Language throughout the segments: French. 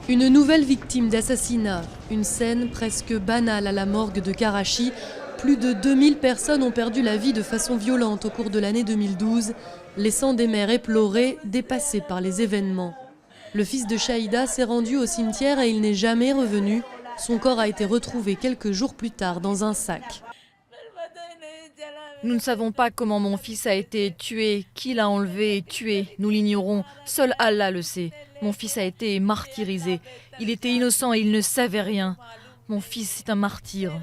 Une nouvelle victime d'assassinat, une scène presque banale à la morgue de Karachi. Plus de 2000 personnes ont perdu la vie de façon violente au cours de l'année 2012, laissant des mères éplorées, dépassées par les événements. Le fils de Shahida s'est rendu au cimetière et il n'est jamais revenu. Son corps a été retrouvé quelques jours plus tard dans un sac. Nous ne savons pas comment mon fils a été tué, qui l'a enlevé et tué. Nous l'ignorons. Seul Allah le sait. Mon fils a été martyrisé. Il était innocent et il ne savait rien. Mon fils est un martyr.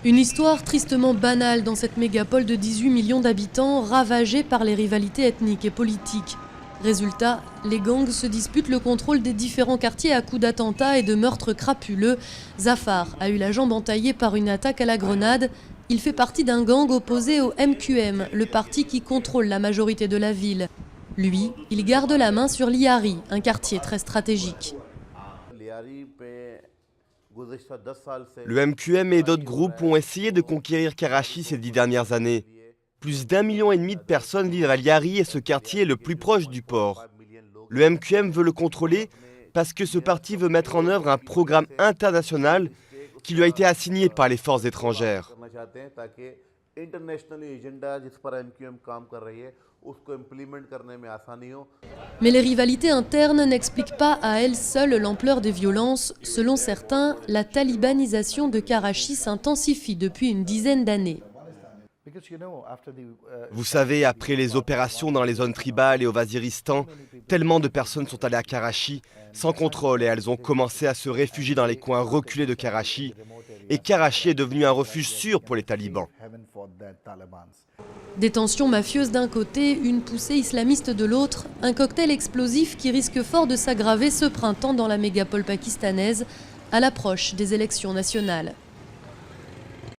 Une histoire tristement banale dans cette mégapole de 18 millions d'habitants, ravagée par les rivalités ethniques et politiques. Résultat, les gangs se disputent le contrôle des différents quartiers à coups d'attentats et de meurtres crapuleux. Zafar a eu la jambe entaillée par une attaque à la grenade. Il fait partie d'un gang opposé au MQM, le parti qui contrôle la majorité de la ville. Lui, il garde la main sur Liari, un quartier très stratégique. Le MQM et d'autres groupes ont essayé de conquérir Karachi ces 10 dernières années. Plus d'1,5 million de personnes vivent à Liari et ce quartier est le plus proche du port. Le MQM veut le contrôler parce que ce parti veut mettre en œuvre un programme international qui lui a été assigné par les forces étrangères. Mais les rivalités internes n'expliquent pas à elles seules l'ampleur des violences. Selon certains, la talibanisation de Karachi s'intensifie depuis une dizaine d'années. Vous savez, après les opérations dans les zones tribales et au Waziristan, tellement de personnes sont allées à Karachi sans contrôle et elles ont commencé à se réfugier dans les coins reculés de Karachi. Et Karachi est devenu un refuge sûr pour les talibans. Des tensions mafieuses d'un côté, une poussée islamiste de l'autre, un cocktail explosif qui risque fort de s'aggraver ce printemps dans la mégapole pakistanaise à l'approche des élections nationales.